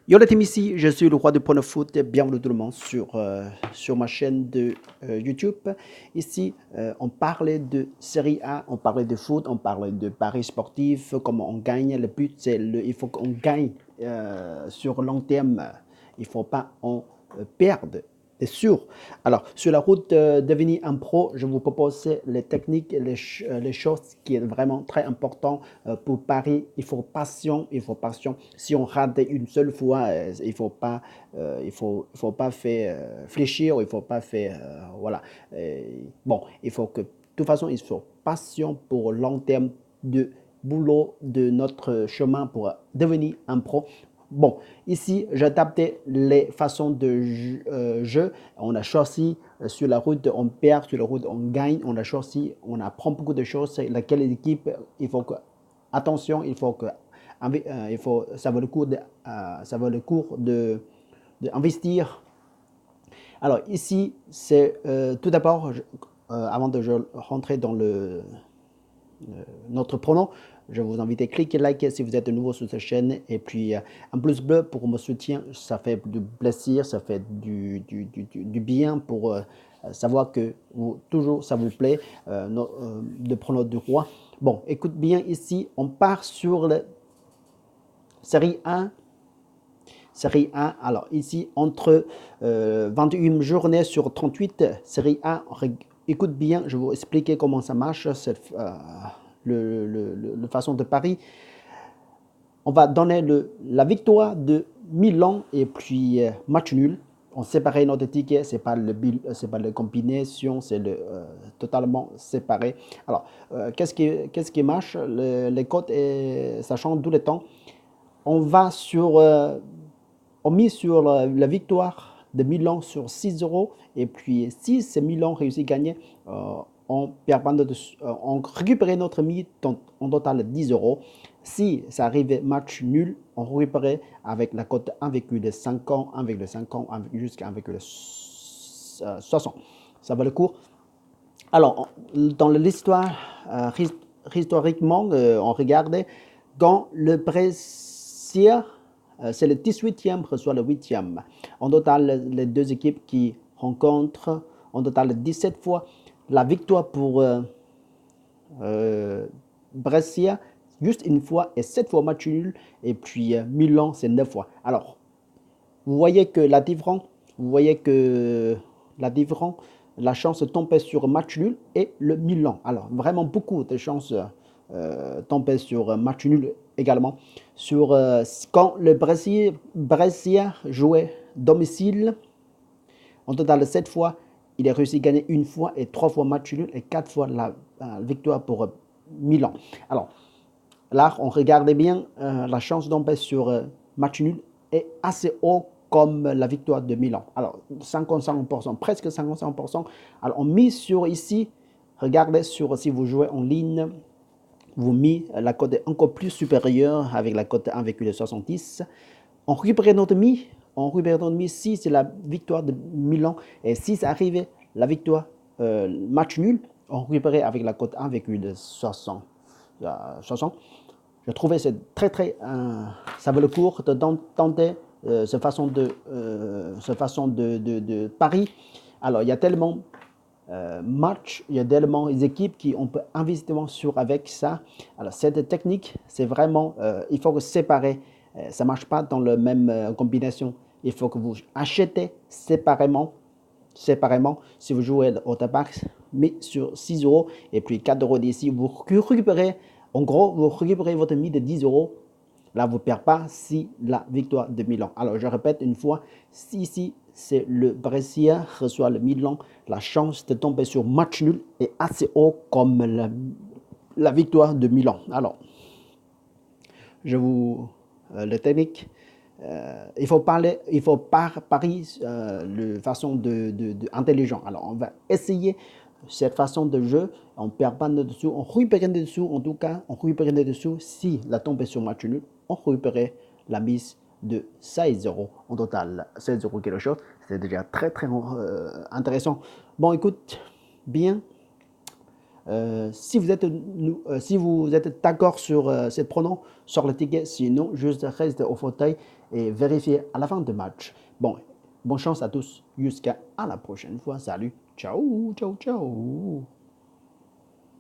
Yo la team ici, je suis le roi de Point of Foot. Bienvenue tout le monde sur ma chaîne de YouTube. Ici, on parlait de Série A, on parlait de foot, on parlait de paris sportifs, comment on gagne. Le but, c'est il faut qu'on gagne sur long terme. Il ne faut pas en perdre. C'est sûr. Alors, sur la route de devenir un pro, je vous propose les techniques, les choses qui est vraiment très important pour Paris. Il faut passion, il faut passion. Si on rate une seule fois, il faut pas faire fléchir, il faut pas faire, voilà. Bon, il faut que, de toute façon, il faut passion pour long terme de boulot de notre chemin pour devenir un pro. Bon, ici, j'ai adapté les façons de jeu. On a choisi sur la route, on perd, sur la route, on gagne. On a choisi, on apprend beaucoup de choses. Laquelle équipe, il faut que, attention, ça vaut le coup d'investir. Alors ici, c'est tout d'abord, avant de rentrer dans notre pronom, je vous invite à cliquer like si vous êtes nouveau sur cette chaîne et puis un pouce bleu pour me soutien, ça fait du plaisir, ça fait du bien pour savoir que toujours ça vous plaît de pronom du roi. Bon, écoute bien ici, on part sur la série 1. Série 1, alors ici, entre 21 journées sur 38, série 1, écoute bien, je vais vous expliquer comment ça marche, le façon de pari. On va donner la victoire de Milan et puis match nul. On sépare notre ticket, c'est pas pas la combinaison, c'est totalement séparé. Alors, qu'est-ce qui marche? Les codes, ça change tout le temps. On va on mise sur la victoire de Milan sur 6 € et puis si c'est Milan réussit à gagner, on récupère notre mise en total 10 €. Si ça arrive match nul, on récupère avec la cote 1,50, 1,50 jusqu'à 1,60. Ça va le cours. Alors, dans l'histoire, historiquement, on regardait quand le Brescia, c'est le 18e reçoit le 8e. En total, les deux équipes qui rencontrent, en total 17 fois, la victoire pour Brescia, juste une fois, et 7 fois match nul, et puis Milan, c'est 9 fois. Alors, vous voyez que la différence, la chance tombe sur match nul et le Milan. Alors, vraiment beaucoup de chances tomber sur match nul également. Quand le Brescia jouait domicile, en total 7 fois, il a réussi à gagner une fois et 3 fois match nul et 4 fois la victoire pour Milan. Alors, là, on regardait bien la chance tomber sur match nul est assez haut comme la victoire de Milan. Alors, 55%, presque 55%. Alors, on mise sur ici, regardez sur si vous jouez en ligne, vous mis la cote est encore plus supérieure avec la cote 1,70. On récupère notre mise, si c'est la victoire de Milan et si ça arrive la victoire match nul, on récupère avec la cote 1,60. Je trouvais c'est très ça vaut le coup de tenter cette façon de pari. Alors il y a tellement match, il y a tellement d'équipes qui on peut investir sur avec ça. Alors cette technique, c'est vraiment, il faut que séparer, ça marche pas dans la même combinaison. Il faut que vous achetez séparément. Si vous jouez au tabac, mais sur 6 € et puis 4 € d'ici, vous récupérez, en gros, vous récupérez votre mise de 10 €. Là, vous ne perdez pas si la victoire de Milan. Alors, je répète une fois, si ici, c'est le Brescia reçoit le Milan, la chance de tomber sur match nul est assez haut comme la victoire de Milan. Alors, je vous le technique. Il faut parier de façon intelligent. Alors, on va essayer cette façon de jeu. On ne perd pas de dessous, on récupère des dessous. En tout cas, on récupère des dessous. Si la tombe est sur match nul, on récupère la mise de 16 € en total. 16 € quelque chose. C'est déjà très intéressant. Bon, écoute, bien. Si vous êtes d'accord sur ces pronoms sur le ticket, sinon, juste reste au fauteuil et vérifiez à la fin du match. Bon, bonne chance à tous. Jusqu'à la prochaine fois. Salut. Ciao, ciao, ciao.